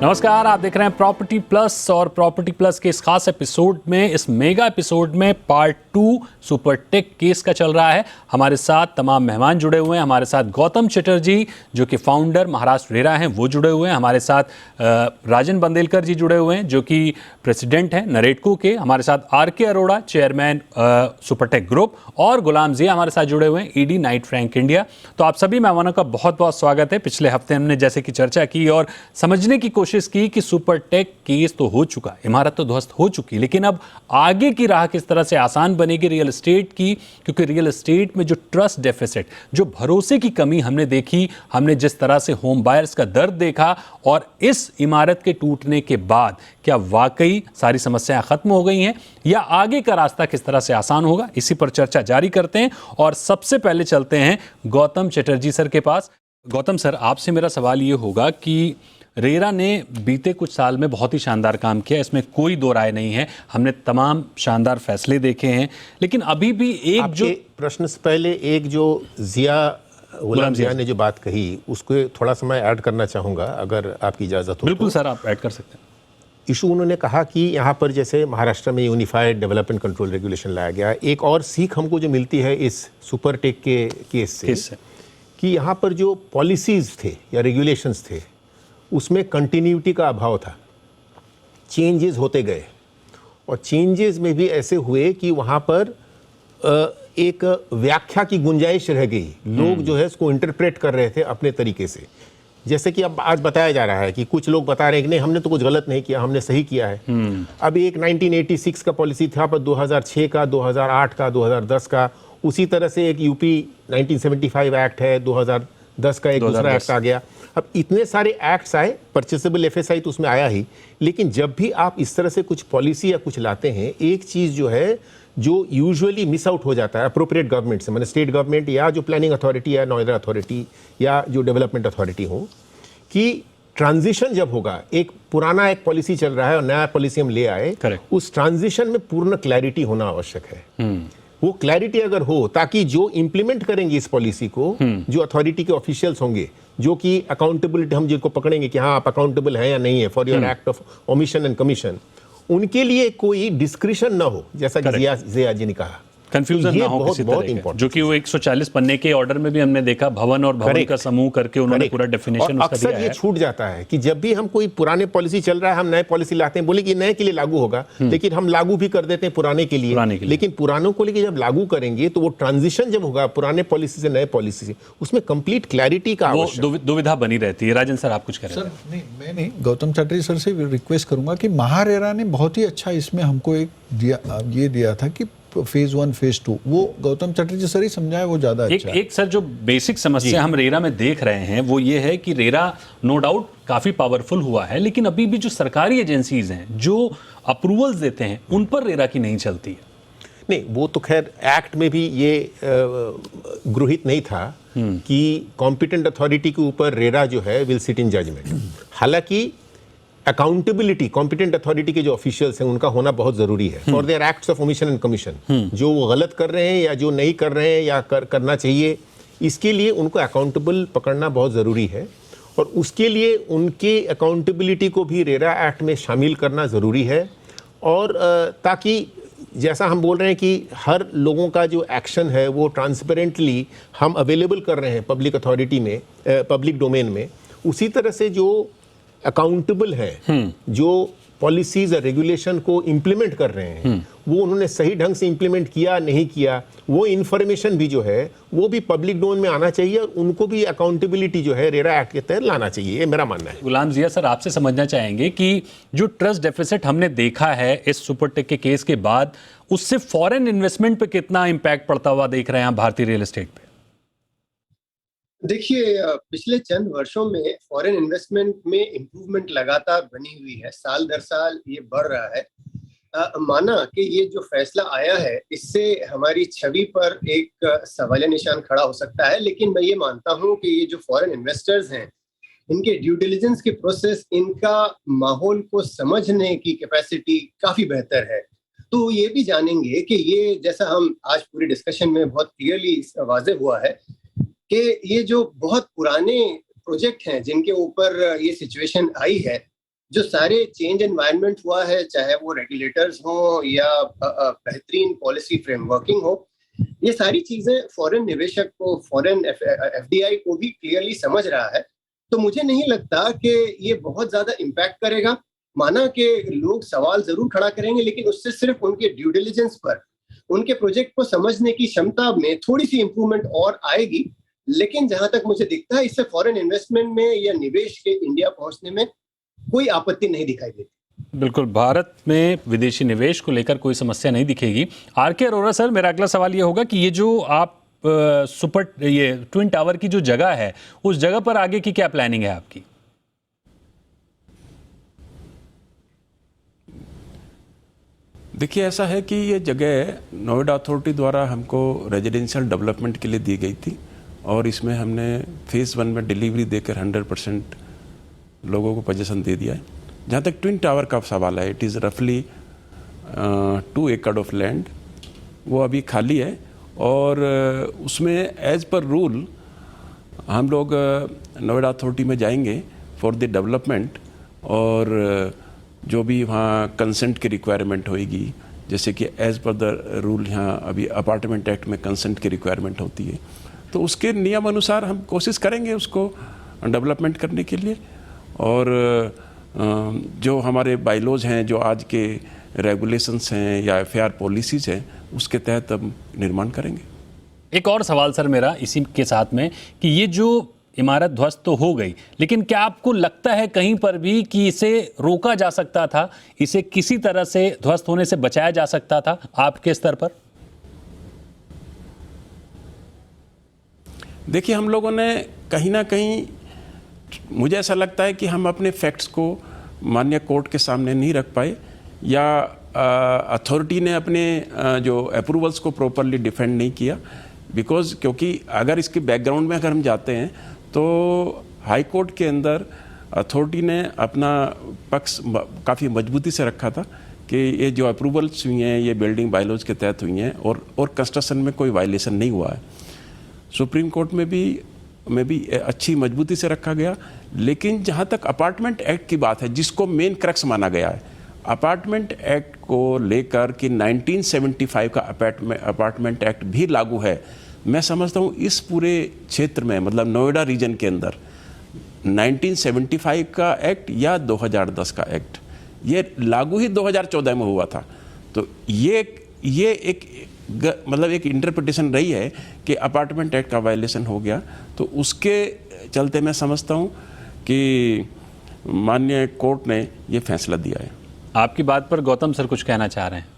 नमस्कार, आप देख रहे हैं प्रॉपर्टी प्लस और प्रॉपर्टी प्लस के इस खास एपिसोड में, इस मेगा एपिसोड में पार्ट 2 सुपर टेक केस का चल रहा है। हमारे साथ तमाम मेहमान जुड़े हुए हैं। हमारे साथ गौतम चटर्जी जो कि फाउंडर महाराष्ट्र रेरा हैं, वो जुड़े हुए हैं। हमारे साथ राजन बंदेलकर जी जुड़े हुए हैं जो कि प्रेसिडेंट हैं नरेटको के। हमारे साथ R K. Arora, chairman Supertech group, और गुलाम जिया हमारे साथ जुड़े हुए हैं, ईडी नाइट फ्रैंक इंडिया। तो आप सभी मेहमानों का बहुत बहुत स्वागत है। पिछले हफ्ते हमने जैसे कि चर्चा की और समझने की कोशिश की कि सुपरटेक केस तो हो चुका, इमारत तो ध्वस्त हो चुकी, लेकिन अब आगे की राह किस तरह से आसान बनेगी रियल एस्टेट की, क्योंकि रियल एस्टेट में जो ट्रस्ट डेफिसिट, जो भरोसे की कमी हमने देखी, हमने जिस तरह से होम बायर्स का दर्द देखा, और इस इमारत के टूटने के बाद क्या वाकई सारी समस्याएं खत्म हो गई हैं या आगे का रास्ता किस तरह से आसान होगा, इसी पर चर्चा जारी करते हैं। और सबसे पहले चलते हैं गौतम चटर्जी सर के पास। गौतम सर, आपसे मेरा सवाल ये होगा कि रेरा ने बीते कुछ साल में बहुत ही शानदार काम किया, इसमें कोई दो राय नहीं है। हमने तमाम शानदार फैसले देखे हैं, लेकिन अभी भी एक जो प्रश्न से पहले एक जो गुलाम जिया ने जो बात कही उसको थोड़ा सा मैं ऐड करना चाहूँगा, अगर आपकी इजाज़त हो। बिल्कुल सर, आप ऐड कर सकते हैं। इशू उन्होंने कहा कि यहाँ पर जैसे महाराष्ट्र में यूनिफाइड डेवलपमेंट कंट्रोल रेगुलेशन लाया गया, एक और सीख हमको जो मिलती है इस सुपरटेक के केस से कि यहाँ पर जो पॉलिसीज़ थे या रेगुलेशंस थे उसमें कंटिन्यूटी का अभाव था। चेंजेस होते गए और चेंजेस में भी ऐसे हुए कि वहाँ पर एक व्याख्या की गुंजाइश रह गई। लोग जो है इसको इंटरप्रेट कर रहे थे अपने तरीके से। जैसे कि अब आज बताया जा रहा है कि कुछ लोग बता रहे हैं कि नहीं, हमने तो कुछ गलत नहीं किया, हमने सही किया है। अब एक 1986 का पॉलिसी था, पर 2006 का, 2008 का, 2010 का, उसी तरह से एक यूपी 1975 एक्ट है, 2010 का एक दूसरा एक्ट आ गया। अब इतने सारे एक्ट्स आए, परचेसेबल एफएसआई तो उसमें आया ही, लेकिन जब भी आप इस तरह से कुछ पॉलिसी या कुछ लाते हैं, एक चीज़ जो है जो यूजुअली मिस आउट हो जाता है अप्रोप्रिएट गवर्नमेंट से, मतलब स्टेट गवर्नमेंट या जो प्लानिंग अथॉरिटी या नॉर्दर्न अथॉरिटी या जो डेवलपमेंट अथॉरिटी हो, कि ट्रांजिशन जब होगा, एक पुराना एक पॉलिसी चल रहा है और नया पॉलिसी हम ले आए, उस ट्रांजिशन में पूर्ण क्लैरिटी होना आवश्यक है। वो क्लैरिटी अगर हो, ताकि जो इंप्लीमेंट करेंगे इस पॉलिसी को, जो अथॉरिटी के ऑफिशियल्स होंगे, जो कि अकाउंटेबिलिटी हम जिनको पकड़ेंगे कि हाँ आप अकाउंटेबल हैं या नहीं है for your act of omission and commission, उनके लिए कोई डिस्क्रिशन ना हो, जैसा कि जिया जी ने कहा, कंफ्यूजन ना हो किसी तरह का, जो कि वो 140 पन्ने के ऑर्डर में भी हमने देखा, भवन और भवन का समूह करके उन्होंने पूरा डेफिनेशन उसका दिया है। अक्सर ये छूट जाता है कि जब भी हम कोई पुराने पॉलिसी चल रहा है, हम नए पॉलिसी लाते हैं, बोले कि नए के लिए लागू होगा, लेकिन हम लागू भी कर देते हैं पुराने के लिए। लेकिन पुरानों को लेकर जब लागू करेंगे तो वो ट्रांजिशन जब होगा पुराने पॉलिसी से नए पॉलिसी से, उसमें कंप्लीट क्लैरिटी का दुविधा बनी रहती है। राजन सर, आप कुछ कह रहे हैं? नहीं, मैं नहीं, गौतम चटर्जी सर से रिक्वेस्ट करूंगा कि महारेरा ने बहुत ही अच्छा इसमें हमको एक दिया था कि फेज 1 फेज 2, वो गौतम चटर्जी सर ही समझाया, वो ज्यादा अच्छा है। एक सर जो बेसिक समस्या हम रेरा में देख रहे हैं वो ये है कि रेरा नो डाउट काफी पावरफुल हुआ है, लेकिन अभी भी जो सरकारी एजेंसीज हैं जो अप्रूवल्स देते हैं उन पर रेरा की नहीं चलती है। नहीं, वो तो खैर एक्ट में भी ये गृहीत नहीं था कि कॉम्पिटेंट अथॉरिटी के ऊपर रेरा जो है विल सिट इन जजमेंट। हालांकि अकाउंटेबिलिटी कॉम्पिटेंट अथॉरिटी के जो ऑफिशियल्स हैं उनका होना बहुत जरूरी है for their acts of omission and commission. जो वो गलत कर रहे हैं या जो नहीं कर रहे हैं या करना चाहिए, इसके लिए उनको अकाउंटेबल पकड़ना बहुत ज़रूरी है, और उसके लिए उनके अकाउंटेबिलिटी को भी रेरा एक्ट में शामिल करना ज़रूरी है। और ताकि जैसा हम बोल रहे हैं कि हर लोगों का जो एक्शन है वो ट्रांसपेरेंटली हम अवेलेबल कर रहे हैं पब्लिक अथॉरिटी में, पब्लिक डोमेन में, उसी तरह से जो अकाउंटेबल है, जो पॉलिसीज और रेगुलेशन को इंप्लीमेंट कर रहे हैं, वो उन्होंने सही ढंग से इंप्लीमेंट किया नहीं किया, वो इन्फॉर्मेशन भी जो है वो भी पब्लिक डोमेन में आना चाहिए, और उनको भी अकाउंटेबिलिटी जो है रेरा एक्ट के तहत लाना चाहिए, ये मेरा मानना है। गुलाम जिया सर, आपसे समझना चाहेंगे कि जो ट्रस्ट डेफिसिट हमने देखा है इस सुपरटेक के केस के बाद, उससे फॉरेन इन्वेस्टमेंट पे कितना इंपैक्ट पड़ता हुआ देख रहे हैं आप भारतीय रियल एस्टेट पे? देखिए, पिछले चंद वर्षों में फॉरेन इन्वेस्टमेंट में इम्प्रूवमेंट लगातार बनी हुई है, साल दर साल ये बढ़ रहा है। माना कि ये जो फैसला आया है इससे हमारी छवि पर एक सवालिया निशान खड़ा हो सकता है, लेकिन मैं ये मानता हूँ कि ये जो फॉरेन इन्वेस्टर्स हैं, इनके ड्यू डिलिजेंस के प्रोसेस, इनका माहौल को समझने की कैपेसिटी काफी बेहतर है। तो ये भी जानेंगे कि ये, जैसा हम आज पूरी डिस्कशन में बहुत क्लियरली वाज़ेह हुआ है कि ये जो बहुत पुराने प्रोजेक्ट हैं जिनके ऊपर ये सिचुएशन आई है, जो सारे चेंज एनवायरनमेंट हुआ है, चाहे वो रेगुलेटर्स हो या बेहतरीन पॉलिसी फ्रेमवर्किंग हो, ये सारी चीजें फॉरेन निवेशक को, फॉरेन एफडीआई को भी क्लियरली समझ रहा है। तो मुझे नहीं लगता कि ये बहुत ज्यादा इम्पैक्ट करेगा। माना कि लोग सवाल जरूर खड़ा करेंगे, लेकिन उससे सिर्फ उनके ड्यू डिलिजेंस पर, उनके प्रोजेक्ट को समझने की क्षमता में थोड़ी सी इंप्रूवमेंट और आएगी। लेकिन जहां तक मुझे दिखता है, इससे फॉरेन इन्वेस्टमेंट में या निवेश के इंडिया पहुंचने में कोई आपत्ति नहीं दिखाई देती। बिल्कुल, भारत में विदेशी निवेश को लेकर कोई समस्या नहीं दिखेगी। आर के अरोरा सर, मेरा अगला सवाल ये होगा कि ये जो आप ये ट्विन टावर की जो जगह है, उस जगह पर आगे की क्या प्लानिंग है आपकी? देखिए, ऐसा है कि ये जगह नोएडा अथॉरिटी द्वारा हमको रेजिडेंशियल डेवलपमेंट के लिए दी गई थी और इसमें हमने फेज़ 1 में डिलीवरी देकर 100% लोगों को पोजीशन दे दिया है। जहाँ तक ट्विन टावर का सवाल है, इट इज़ रफली 2 एकड़ ऑफ लैंड, वो अभी खाली है और उसमें एज पर रूल हम लोग नोएडा अथॉरिटी में जाएंगे फॉर द डेवलपमेंट और जो भी वहाँ कंसेंट की रिक्वायरमेंट होएगी, जैसे कि एज पर द रूल यहाँ अभी अपार्टमेंट एक्ट में कंसेंट की रिक्वायरमेंट होती है, तो उसके नियम अनुसार हम कोशिश करेंगे उसको डेवलपमेंट करने के लिए। और जो हमारे बाइलॉज हैं, जो आज के रेगुलेशंस हैं या एफआईआर पॉलिसीज हैं, उसके तहत हम निर्माण करेंगे। एक और सवाल सर मेरा इसी के साथ में कि ये जो इमारत ध्वस्त तो हो गई, लेकिन क्या आपको लगता है कहीं पर भी कि इसे रोका जा सकता था, इसे किसी तरह से ध्वस्त होने से बचाया जा सकता था आपके स्तर पर? देखिए, हम लोगों ने कहीं ना कहीं, मुझे ऐसा लगता है कि हम अपने फैक्ट्स को माननीय कोर्ट के सामने नहीं रख पाए या अथॉरिटी ने अपने जो अप्रूवल्स को प्रॉपरली डिफेंड नहीं किया। क्योंकि अगर इसके बैकग्राउंड में अगर हम जाते हैं तो हाई कोर्ट के अंदर अथॉरिटी ने अपना पक्ष काफ़ी मजबूती से रखा था कि ये जो अप्रूवल्स हुई हैं ये बिल्डिंग बायलॉज के तहत हुई हैं और कंस्ट्रक्शन में कोई वायलेशन नहीं हुआ है। सुप्रीम कोर्ट में भी अच्छी मजबूती से रखा गया। लेकिन जहाँ तक अपार्टमेंट एक्ट की बात है, जिसको मेन क्रक्स माना गया है, अपार्टमेंट एक्ट को लेकर कि 1975 का अपार्टमेंट एक्ट भी लागू है, मैं समझता हूँ इस पूरे क्षेत्र में, मतलब नोएडा रीजन के अंदर 1975 का एक्ट या 2010 का एक्ट, ये लागू ही 2014 में हुआ था। तो ये एक मतलब एक इंटरप्रिटेशन रही है कि अपार्टमेंट एक्ट का वायलेशन हो गया, तो उसके चलते मैं समझता हूँ कि माननीय कोर्ट ने ये फैसला दिया है। आपकी बात पर गौतम सर कुछ कहना चाह रहे हैं।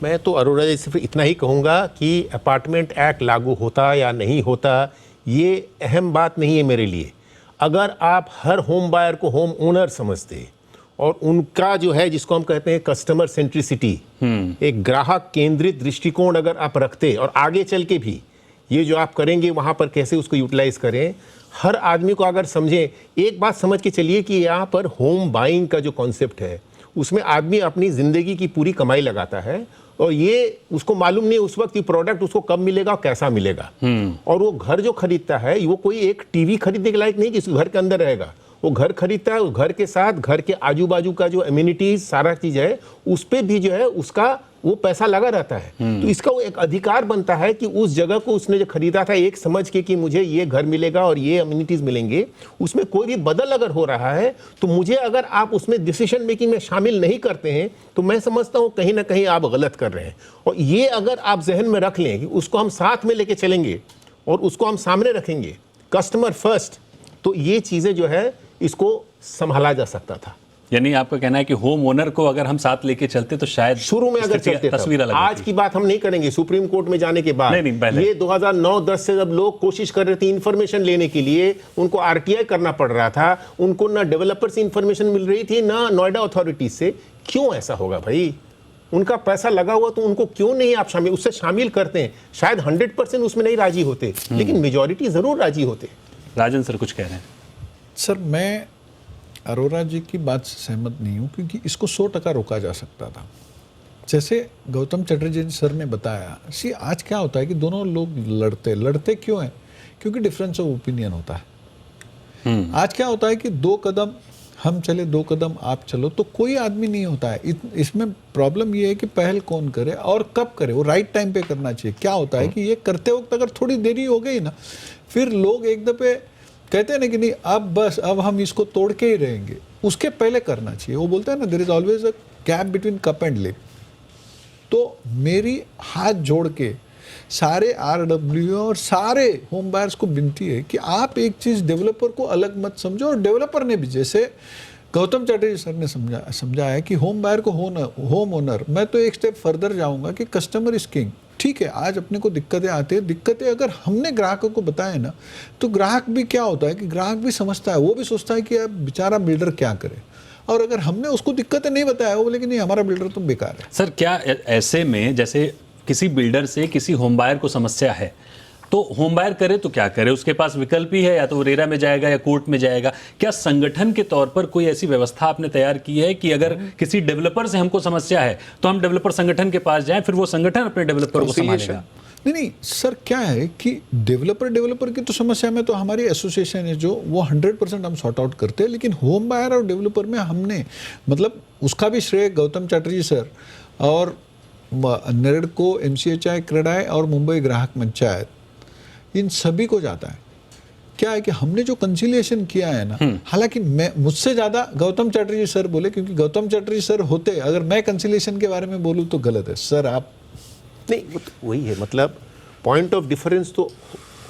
मैं तो अरोरा जी सिर्फ इतना ही कहूँगा कि अपार्टमेंट एक्ट लागू होता या नहीं होता, ये अहम बात नहीं है मेरे लिए। अगर आप हर होम बायर को होम ओनर समझते और उनका जो है, जिसको हम कहते हैं कस्टमर सेंट्रिसिटी, एक ग्राहक केंद्रित दृष्टिकोण अगर आप रखते और आगे चल के भी ये जो आप करेंगे वहाँ पर कैसे उसको यूटिलाइज करें, हर आदमी को अगर समझें। एक बात समझ के चलिए कि यहाँ पर होम बाइंग का जो कॉन्सेप्ट है, उसमें आदमी अपनी ज़िंदगी की पूरी कमाई लगाता है और ये उसको मालूम नहीं उस वक्त कि प्रोडक्ट उसको कब मिलेगा और कैसा मिलेगा। और वो घर जो खरीदता है, वो कोई एक टीवी खरीदने के लायक नहीं कि घर के अंदर रहेगा। वो घर खरीदता है, उस घर के साथ घर के आजू बाजू का जो एम्यूनिटीज सारा चीज़ है, उस पर भी जो है उसका वो पैसा लगा रहता है। तो इसका वो एक अधिकार बनता है कि उस जगह को उसने जो खरीदा था एक समझ के कि मुझे ये घर मिलेगा और ये एम्यूनिटीज मिलेंगे, उसमें कोई भी बदल अगर हो रहा है तो मुझे, अगर आप उसमें डिसीजन मेकिंग में शामिल नहीं करते हैं तो मैं समझता हूँ कहीं ना कहीं आप गलत कर रहे हैं। और ये अगर आप जहन में रख लें कि उसको हम साथ में लेके चलेंगे और उसको हम सामने रखेंगे, कस्टमर फर्स्ट, तो ये चीज़ें जो है इसको संभाला जा सकता था। यानी आपका कहना है कि होम ओनर को अगर हम साथ लेके चलते तो शायद शुरू में अगर चलते, तस्वीर अलग। आज की बात हम नहीं करेंगे, सुप्रीम कोर्ट में जाने के बाद। नहीं, ये 2009-10 से जब लोग कोशिश कर रहे थे इंफॉर्मेशन लेने के लिए, उनको आरटीआई करना पड़ रहा था, उनको ना डेवलपर से इंफॉर्मेशन मिल रही थी ना नोएडा अथॉरिटी से। क्यों ऐसा होगा भाई? उनका पैसा लगा हुआ तो उनको क्यों नहीं आप उससे शामिल करते हैं? शायद 100% उसमें नहीं राजी होते, लेकिन मेजॉरिटी जरूर राजी होते। राजन सर कुछ कह रहे हैं। सर, मैं अरोरा जी की बात से सहमत नहीं हूँ, क्योंकि इसको 100% रोका जा सकता था। जैसे गौतम चटर्जी सर ने बताया, आज क्या होता है कि दोनों लोग लड़ते क्यों हैं? क्योंकि डिफरेंस ऑफ ओपिनियन होता है। आज क्या होता है कि 2 कदम हम चले 2 कदम आप चलो, तो कोई आदमी नहीं होता है। इसमें प्रॉब्लम ये है कि पहल कौन करे और कब करे, वो राइट टाइम पे करना चाहिए। क्या होता है कि ये करते वक्त अगर थोड़ी देरी हो गई ना, फिर लोग एक दफे कहते हैं ना कि नहीं अब बस अब हम इसको तोड़ के ही रहेंगे, उसके पहले करना चाहिए। वो बोलते हैं ना, there is always a gap between cup and lip. तो मेरी हाथ जोड़ के सारे RW और सारे होम बायर्स को विनती है कि आप एक चीज़ डेवलपर को अलग मत समझो, और डेवलपर ने भी, जैसे गौतम चटर्जी सर ने समझाया कि होम बायर को होम ओनर, मैं तो एक स्टेप फर्दर जाऊंगा कि कस्टमर इज किंग। ठीक है, आज अपने को दिक्कतें आती है, दिक्कतें अगर हमने ग्राहकों को बताए ना, तो ग्राहक भी क्या होता है कि ग्राहक भी समझता है, वो भी सोचता है कि अब बेचारा बिल्डर क्या करे। और अगर हमने उसको दिक्कतें नहीं बताया, वो बोले कि नहीं हमारा बिल्डर तो बेकार है। सर, क्या ऐसे में जैसे किसी बिल्डर से किसी होम बायर को समस्या है, तो होम बायर करे तो क्या करे? उसके पास विकल्प ही है, या तो रेरा में जाएगा या कोर्ट में जाएगा। क्या संगठन के तौर पर कोई ऐसी व्यवस्था आपने तैयार की है कि अगर किसी डेवलपर से हमको समस्या है तो हम डेवलपर संगठन के पास जाएं, फिर वो संगठन अपने डेवलपर को संभालेगा? नहीं सर, क्या है कि डेवलपर की तो समस्या में तो हमारी एसोसिएशन है जो वो 100% हम सॉर्ट आउट करते हैं, लेकिन होम बायर और डेवलपर में हमने मतलब उसका भी श्रेय गौतम चटर्जी सर और नेरेडको, MCHI, क्रेडाई और मुंबई ग्राहक पंचायत, इन सभी को जाता है। क्या है कि हमने जो कंसिलिएशन किया है ना, हालांकि मैं मुझसे ज़्यादा गौतम चटर्जी सर बोले, क्योंकि गौतम चटर्जी सर होते अगर मैं कंसिलिएशन के बारे में बोलूँ तो गलत है सर। आप नहीं, वही है, मतलब पॉइंट ऑफ डिफरेंस तो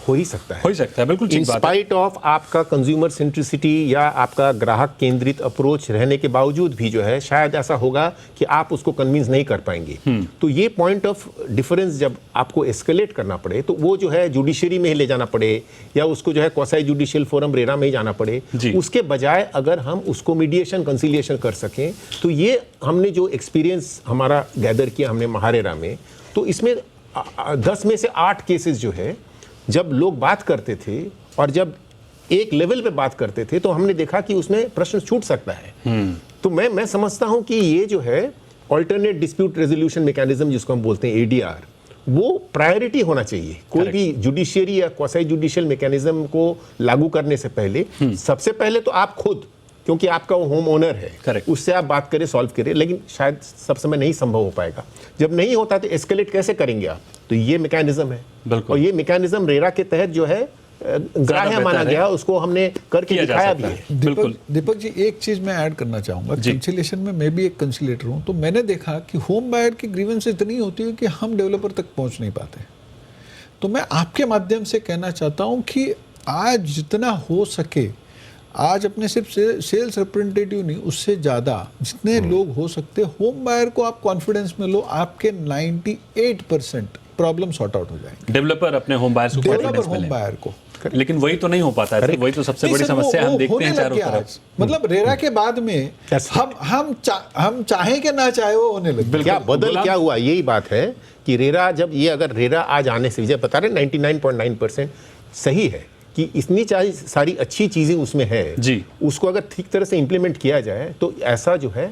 हो ही सकता है, बिल्कुल ठीक बात है। स्पाइट ऑफ आपका कंज्यूमर सेंट्रिसिटी या आपका ग्राहक केंद्रित अप्रोच रहने के बावजूद भी जो है शायद ऐसा होगा कि आप उसको कन्विंस नहीं कर पाएंगे। तो ये पॉइंट ऑफ डिफरेंस जब आपको एस्केलेट करना पड़े, तो वो जो है जुडिशरी में ही ले जाना पड़े या उसको जो है क्वासी जुडिशियल फोरम रेरा में ही जाना पड़े, उसके बजाय अगर हम उसको मीडिएशन कंसिलिएशन कर सकें, तो ये हमने जो एक्सपीरियंस हमारा गैदर किया हमने महारेरा में, तो इसमें 10 में से 8 केसेस जो है जब लोग बात करते थे और जब एक लेवल पे बात करते थे, तो हमने देखा कि उसमें प्रश्न छूट सकता है। तो मैं समझता हूं कि ये जो है अल्टरनेट डिस्प्यूट रेजोल्यूशन मैकेनिज्म जिसको हम बोलते हैं ADR, वो प्रायोरिटी होना चाहिए। कोई भी जुडिशियरी या क्वासी जुडिशियल मैकेनिज्म को लागू करने से पहले सबसे पहले तो आप खुद, क्योंकि आपका वो होम ओनर है, उससे आप बात करें, सॉल्व करें, लेकिन शायद सब समय नहीं संभव हो पाएगा। जब नहीं होता तो एस्केलेट कैसे करेंगे आप? तो ये मैकेनिज्म है, और ये मैकेनिज्म रेरा के तहत जो है ग्राह्य माना गया, उसको हमने करके दिखाया भी है। दीपक जी, एक चीज मैं ऐड करना चाहूंगा। कंसिलिएशन में मैं भी एक कंसिलेटर हूं, तो मैंने देखा कि होम बायर की ग्रीवेंस इतनी होती है कि हम डेवलपर तक पहुंच नहीं पाते। तो मैं आपके माध्यम से कहना चाहता हूं कि आज जितना हो सके, आज अपने सिर्फ सेल्स रिप्रेजेंटेटिव नहीं, उससे ज़्यादा जितने लोग हो सकते, होम बायर को आप कॉन्फिडेंस में लो, आपके 98% प्रॉब्लम सॉर्ट आउट हो जाएंगे। डेवलपर अपने होम बायर को, लेकिन वही तो नहीं हो पाता है। वही तो सबसे बड़ी समस्या हम देखते हैं चारों तरफ। मतलब रेरा के बाद में हम चाहें कि ना चाहे वो होने लगे। क्या बदल क्या हुआ? यही बात है कि रेरा, जब ये अगर रेरा आज आने से, जब बता रहे 99.9% सही है कि इतनी सारी अच्छी चीजें उसमें है जी, उसको अगर ठीक तरह से इंप्लीमेंट किया जाए तो ऐसा जो है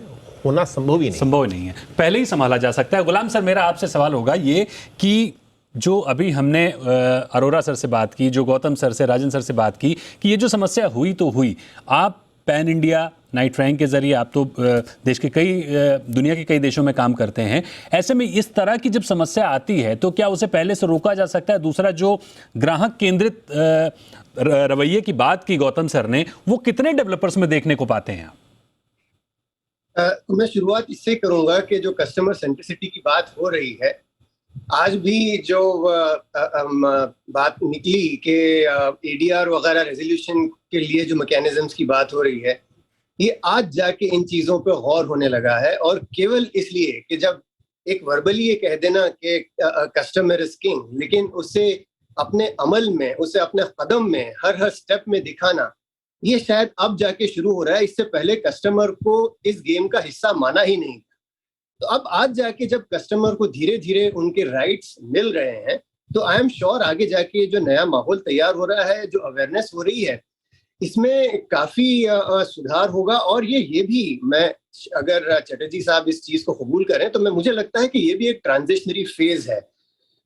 होना संभव ही नहीं है। पहले ही संभाला जा सकता है। गुलाम सर, मेरा आपसे सवाल होगा ये कि जो अभी हमने अरोरा सर से बात की, जो गौतम सर से, राजन सर से बात की, कि ये जो समस्या हुई तो हुई, आप पैन इंडिया नाइट रैंक के जरिए आप तो देश के दुनिया के कई देशों में काम करते हैं। ऐसे में इस तरह की जब समस्या आती है तो क्या उसे पहले से रोका जा सकता है? दूसरा, जो ग्राहक केंद्रित रवैये की बात की गौतम सर ने, वो कितने डेवलपर्स में देखने को पाते हैं? मैं शुरुआत इससे करूंगा कि जो कस्टमर सेंट्रिसिटी की बात हो रही है, आज भी जो बात निकली कि ADR वगैरह रेजोल्यूशन के लिए जो मैकेनिज्म्स की बात हो रही है, ये आज जाके इन चीजों पे गौर होने लगा है। और केवल इसलिए कि जब एक वर्बली ये कह देना कि कस्टमर इज किंग, लेकिन उसे अपने अमल में, उसे अपने कदम में, हर स्टेप में दिखाना, ये शायद अब जाके शुरू हो रहा है। इससे पहले कस्टमर को इस गेम का हिस्सा माना ही नहीं। तो अब आज जाके जब कस्टमर को धीरे धीरे उनके राइट्स मिल रहे हैं, तो आई एम श्योर आगे जाके जो नया माहौल तैयार हो रहा है, जो अवेयरनेस हो रही है, इसमें काफी सुधार होगा। और ये भी, मैं अगर चटर्जी साहब इस चीज को कबूल करें, तो मुझे लगता है कि ये भी एक ट्रांजिशनरी फेज है।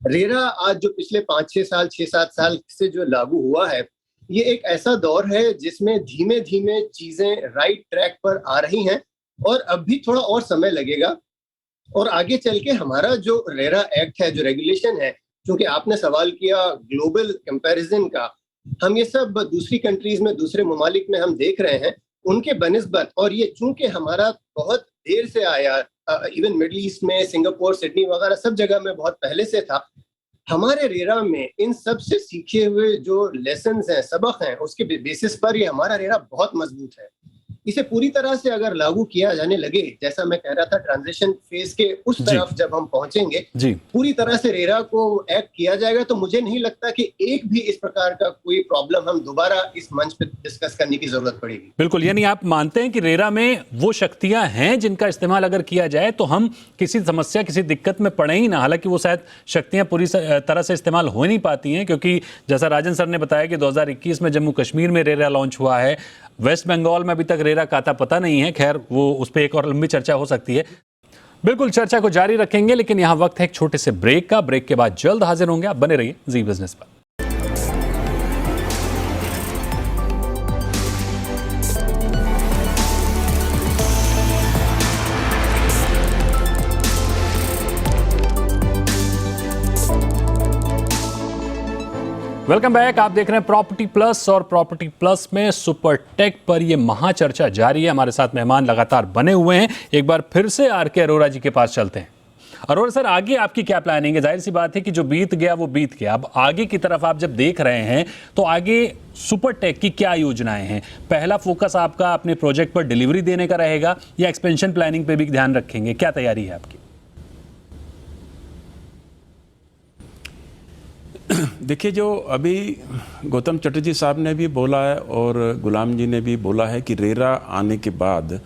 रेरा आज जो पिछले 5-6 साल, 6-7 साल से जो लागू हुआ है, ये एक ऐसा दौर है जिसमें धीमे धीमे चीजें राइट ट्रैक पर आ रही हैं, और अब भी थोड़ा और समय लगेगा। और आगे चल के हमारा जो रेरा एक्ट है, जो रेगुलेशन है, क्योंकि आपने सवाल किया ग्लोबल कंपैरिजन का, हम ये सब दूसरी कंट्रीज में, दूसरे ममालिक में हम देख रहे हैं उनके बनिस्बत, और ये चूंकि हमारा बहुत देर से आया, इवन मिडिल ईस्ट में, सिंगापुर, सिडनी वगैरह सब जगह में बहुत पहले से था, हमारे रेरा में इन सब से सीखे हुए जो लेसन्स हैं, सबक हैं, उसके बेसिस पर ये हमारा रेरा बहुत मजबूत है। इसे पूरी तरह से अगर लागू किया जाने लगे, जैसा मैं कह रहा था, ट्रांजिशन फेज के उस तरफ जब हम पहुंचेंगे, पूरी तरह से रेरा को एक्ट किया जाएगा, तो मुझे नहीं लगता कि एक भी इस प्रकार का कोई प्रॉब्लम हम दोबारा इस मंच पे डिस्कस करने की जरूरत पड़ेगी। बिल्कुल, यानी आप मानते हैं कि रेरा में वो शक्तियां हैं जिनका इस्तेमाल अगर किया जाए तो हम किसी समस्या, किसी दिक्कत में पड़े ही ना। हालांकि वो शायद शक्तियां पूरी तरह से इस्तेमाल हो नहीं पाती हैं, क्योंकि जैसा राजन सर ने बताया कि 2021 में जम्मू कश्मीर में रेरा लॉन्च हुआ है, वेस्ट बंगाल में अभी तक रेरा का आता पता नहीं है। खैर, वो उस पर एक और लंबी चर्चा हो सकती है। बिल्कुल, चर्चा को जारी रखेंगे, लेकिन यहां वक्त है एक छोटे से ब्रेक का। ब्रेक के बाद जल्द हाजिर होंगे। आप बने रहिए जी बिजनेस पर। Welcome back. आप देख रहे हैं प्रॉपर्टी प्लस, और प्रॉपर्टी प्लस में सुपर टेक पर यह महाचर्चा जारी है। हमारे साथ मेहमान लगातार बने हुए हैं। एक बार फिर से आर.के. अरोड़ा जी के पास चलते हैं। अरोड़ा सर, आगे आपकी क्या प्लानिंग है? जाहिर सी बात है कि जो बीत गया वो बीत गया। अब आगे की तरफ आप जब देख रहे हैं तो आगे सुपर टेक की क्या योजनाएं हैं? पहला फोकस आपका अपने प्रोजेक्ट पर डिलीवरी देने का रहेगा या एक्सपेंशन प्लानिंग पे भी ध्यान रखेंगे? क्या तैयारी है आपकी? देखिए, जो अभी गौतम चटर्जी साहब ने भी बोला है और गुलाम जी ने भी बोला है कि रेरा आने के बाद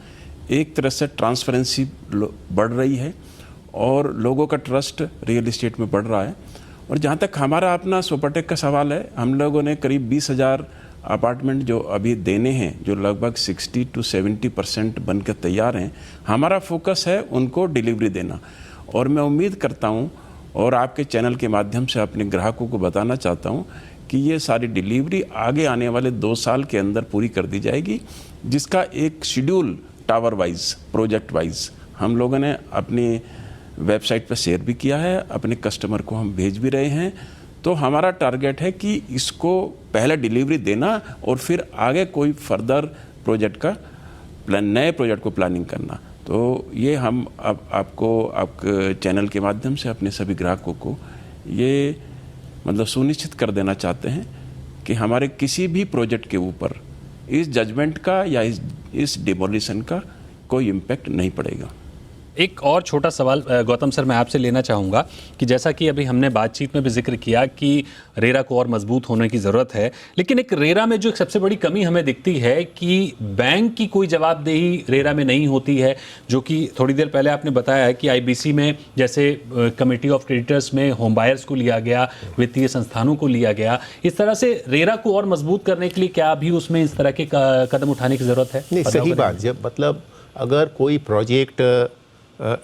एक तरह से ट्रांसपेरेंसी बढ़ रही है और लोगों का ट्रस्ट रियल इस्टेट में बढ़ रहा है। और जहाँ तक हमारा अपना सुपरटेक का सवाल है, हम लोगों ने करीब 20,000 अपार्टमेंट जो अभी देने हैं, जो लगभग 60 to 70% बनकर तैयार हैं। हमारा फोकस है उनको डिलीवरी देना, और मैं उम्मीद करता हूँ और आपके चैनल के माध्यम से अपने ग्राहकों को बताना चाहता हूँ कि ये सारी डिलीवरी आगे आने वाले 2 साल के अंदर पूरी कर दी जाएगी, जिसका एक schedule tower wise, project wise हम लोगों ने अपनी वेबसाइट पर शेयर भी किया है, अपने कस्टमर को हम भेज भी रहे हैं। तो हमारा टारगेट है कि इसको पहले डिलीवरी देना और फिर आगे कोई फर्दर प्रोजेक्ट का नए प्रोजेक्ट को प्लानिंग करना। तो ये हम अब आपके चैनल के माध्यम से अपने सभी ग्राहकों को ये मतलब सुनिश्चित कर देना चाहते हैं कि हमारे किसी भी प्रोजेक्ट के ऊपर इस जजमेंट का या इस डिमोलिशन का कोई इम्पैक्ट नहीं पड़ेगा। एक और छोटा सवाल गौतम सर मैं आपसे लेना चाहूँगा कि जैसा कि अभी हमने बातचीत में भी जिक्र किया कि रेरा को और मजबूत होने की ज़रूरत है, लेकिन एक रेरा में जो एक सबसे बड़ी कमी हमें दिखती है कि बैंक की कोई जवाबदेही रेरा में नहीं होती है, जो कि थोड़ी देर पहले आपने बताया है कि आईबीसी में जैसे कमेटी ऑफ क्रेडिटर्स में होम बायर्स को लिया गया, वित्तीय संस्थानों को लिया गया। इस तरह से रेरा को और मजबूत करने के लिए क्या अभी उसमें इस तरह के कदम उठाने की ज़रूरत है? नहीं, सही बात। जब मतलब अगर कोई प्रोजेक्ट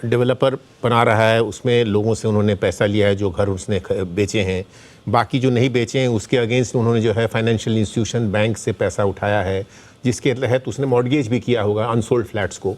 डेवलपर बना रहा है, उसमें लोगों से उन्होंने पैसा लिया है, जो घर उसने बेचे हैं, बाकी जो नहीं बेचे हैं उसके अगेंस्ट उन्होंने जो है फाइनेंशियल इंस्टीट्यूशन, बैंक से पैसा उठाया है, जिसके तहत उसने मॉर्गेज भी किया होगा अनसोल्ड फ्लैट्स को।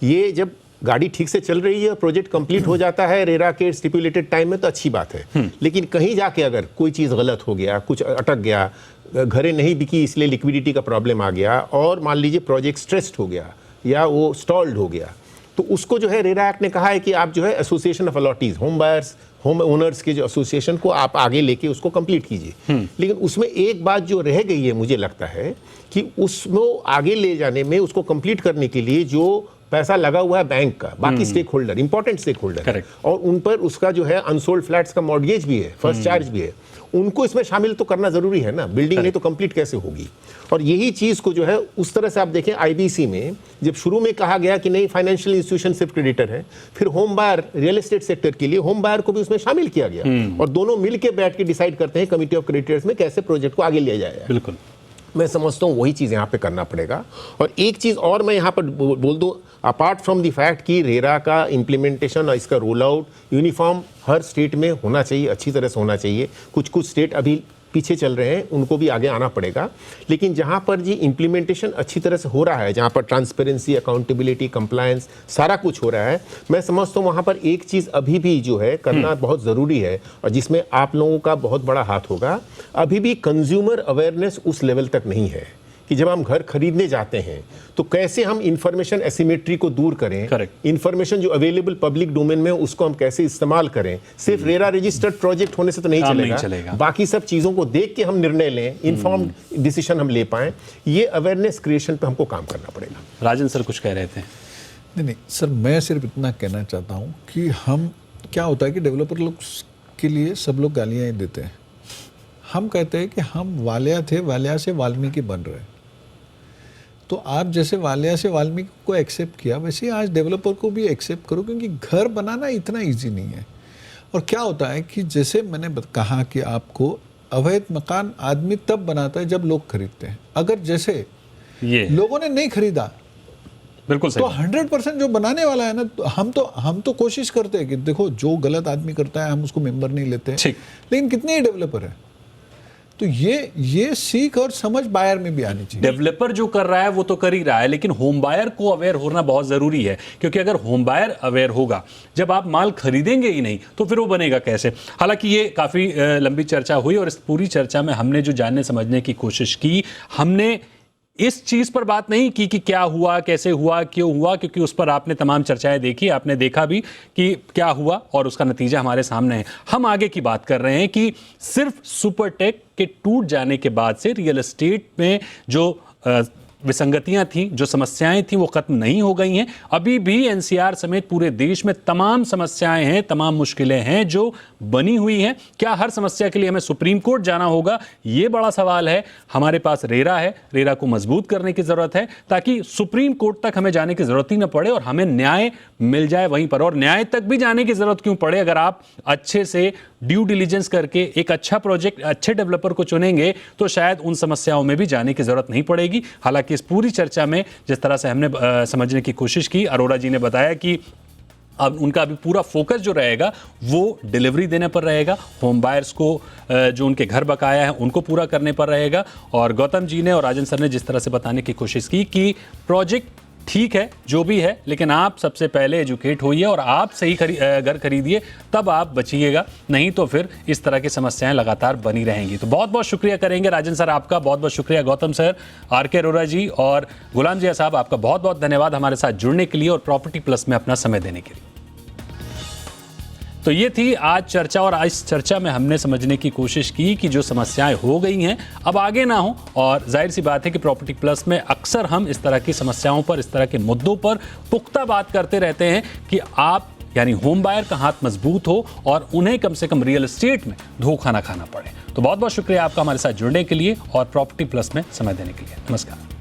ये जब गाड़ी ठीक से चल रही है, प्रोजेक्ट कंप्लीट हो जाता है रेरा के स्टिपुलेटेड टाइम में, तो अच्छी बात है। लेकिन कहीं जाके अगर कोई चीज़ गलत हो गया, कुछ अटक गया, घरें नहीं बिकी इसलिए लिक्विडिटी का प्रॉब्लम आ गया, और मान लीजिए प्रोजेक्ट स्ट्रेस्ड हो गया या वो स्टॉल्ड हो गया, तो उसको जो है रेरा एक्ट ने कहा है कि आप जो है association of allottees, home buyers, home owners के जो एसोसिएशन को आप आगे लेके उसको कंप्लीट कीजिए। लेकिन उसमें एक बात जो रह गई है, मुझे लगता है कि उसको आगे ले जाने में, उसको कंप्लीट करने के लिए जो पैसा लगा हुआ है बैंक का, बाकी stake holder, important stake holder, और उन पर उसका जो है अनसोल्ड फ्लैट्स का मॉर्गेज भी है, फर्स्ट चार्ज भी है, उनको इसमें शामिल तो करना जरूरी है ना। बिल्डिंग नहीं तो कंप्लीट कैसे होगी? और यही चीज को जो है उस तरह से आप देखें, आईबीसी में जब शुरू में कहा गया कि नहीं फाइनेंशियल इंस्टीट्यूशन सिर्फ क्रेडिटर है, फिर home buyer, real estate sector के लिए होम बायर को भी उसमें शामिल किया गया, और दोनों मिलकर बैठ के डिसाइड करते हैं कमिटी ऑफ क्रेडिटर्स में कैसे प्रोजेक्ट को आगे लिया जाएगा। बिल्कुल, मैं समझता हूँ वही चीज़ यहाँ पे करना पड़ेगा। और एक चीज़ और मैं यहाँ पर बोल दूँ, अपार्ट फ्रॉम द फैक्ट कि रेरा का इम्प्लीमेंटेशन और इसका रोल आउट यूनिफॉर्म हर स्टेट में होना चाहिए, अच्छी तरह से होना चाहिए। कुछ स्टेट अभी पीछे चल रहे हैं उनको भी आगे आना पड़ेगा। लेकिन जहाँ पर जी इम्प्लीमेंटेशन अच्छी तरह से हो रहा है, जहाँ पर ट्रांसपेरेंसी, अकाउंटेबिलिटी, कंप्लायंस सारा कुछ हो रहा है, मैं समझता हूँ वहाँ पर एक चीज़ अभी भी जो है करना बहुत ज़रूरी है और जिसमें आप लोगों का बहुत बड़ा हाथ होगा। अभी भी कंज्यूमर अवेयरनेस उस लेवल तक नहीं है कि जब हम घर खरीदने जाते हैं तो कैसे हम इंफॉर्मेशन एसिमेट्री को दूर करें, इंफॉर्मेशन जो अवेलेबल पब्लिक डोमेन में उसको हम कैसे इस्तेमाल करें। सिर्फ रेरा रजिस्टर्ड प्रोजेक्ट होने से तो नहीं चलेगा, बाकी सब चीज़ों को देख के हम निर्णय लें, इन्फॉर्म्ड डिसीजन हम ले पाएं। ये अवेयरनेस क्रिएशन पे हमको काम करना पड़ेगा। राजन सर कुछ कह रहे थे। नहीं सर, मैं सिर्फ इतना कहना चाहता हूँ कि हम क्या होता है कि डेवलपर लोग के लिए सब लोग गालियाँ ही देते हैं। हम कहते हैं कि हम वालिया थे, वालिया से वाल्मीकि बन रहे हैं। तो आप जैसे वालिया से वाल्मीकि को एक्सेप्ट किया, वैसे ही आज डेवलपर को भी एक्सेप्ट करो, क्योंकि घर बनाना इतना इजी नहीं है। और क्या होता है कि जैसे मैंने कहा कि आपको अवैध मकान आदमी तब बनाता है जब लोग खरीदते हैं। अगर जैसे ये लोगों ने नहीं खरीदा बिल्कुल तो 100% जो बनाने वाला है ना, हम तो कोशिश करते हैं कि देखो जो गलत आदमी करता है हम उसको मेंबर नहीं लेते, लेकिन कितने ही डेवलपर है। तो ये सीख और समझ बायर में भी आनी चाहिए। डेवलपर जो कर रहा है वो तो कर ही रहा है, लेकिन होम बायर को अवेयर होना बहुत जरूरी है, क्योंकि अगर होम बायर अवेयर होगा, जब आप माल खरीदेंगे ही नहीं तो फिर वो बनेगा कैसे। हालांकि ये काफी लंबी चर्चा हुई और इस पूरी चर्चा में हमने जो जानने समझने की कोशिश की, हमने इस चीज पर बात नहीं की कि क्या हुआ, कैसे हुआ, क्यों हुआ, क्योंकि उस पर आपने तमाम चर्चाएं देखी, आपने देखा भी कि क्या हुआ और उसका नतीजा हमारे सामने है। हम आगे की बात कर रहे हैं कि सिर्फ सुपरटेक के टूट जाने के बाद से रियल एस्टेट में जो विसंगतियां थी, जो समस्याएं थी, वो खत्म नहीं हो गई हैं। अभी भी एनसीआर समेत पूरे देश में तमाम समस्याएं हैं, तमाम मुश्किलें हैं जो बनी हुई हैं। क्या हर समस्या के लिए हमें सुप्रीम कोर्ट जाना होगा? ये बड़ा सवाल है। हमारे पास रेरा है, रेरा को मजबूत करने की जरूरत है ताकि सुप्रीम कोर्ट तक हमें जाने की जरूरत ही न पड़े और हमें न्याय मिल जाए वहीं पर। और न्याय तक भी जाने की जरूरत क्यों पड़े, अगर आप अच्छे से ड्यू डिलीजेंस करके एक अच्छा प्रोजेक्ट, अच्छे डेवलपर को चुनेंगे तो शायद उन समस्याओं में भी जाने की जरूरत नहीं पड़ेगी। हालांकि इस पूरी चर्चा में जिस तरह से हमने समझने की कोशिश की, अरोड़ा जी ने बताया कि अब उनका अभी पूरा फोकस जो रहेगा वो डिलीवरी देने पर रहेगा, होम बायर्स को जो उनके घर बकाया है उनको पूरा करने पर रहेगा। और गौतम जी ने और राजन सर ने जिस तरह से बताने की कोशिश की कि प्रोजेक्ट ठीक है जो भी है, लेकिन आप सबसे पहले एजुकेट होइए और आप सही घर खरीदिए, तब आप बचिएगा, नहीं तो फिर इस तरह की समस्याएं लगातार बनी रहेंगी। तो बहुत बहुत शुक्रिया करेंगे राजन सर आपका, बहुत बहुत शुक्रिया गौतम सर, आर.के. अरोड़ा जी और गुलाम जिया साहब, आपका बहुत बहुत धन्यवाद हमारे साथ जुड़ने के लिए और प्रॉपर्टी प्लस में अपना समय देने के लिए। तो ये थी आज चर्चा और इस चर्चा में हमने समझने की कोशिश की कि जो समस्याएं हो गई हैं अब आगे ना हो। और जाहिर सी बात है कि प्रॉपर्टी प्लस में अक्सर हम इस तरह की समस्याओं पर, इस तरह के मुद्दों पर पुख्ता बात करते रहते हैं कि आप यानी होम बायर का हाथ मजबूत हो और उन्हें कम से कम रियल एस्टेट में धोखा ना खाना पड़े। तो बहुत बहुत शुक्रिया आपका हमारे साथ जुड़ने के लिए और प्रॉपर्टी प्लस में समय देने के लिए। नमस्कार।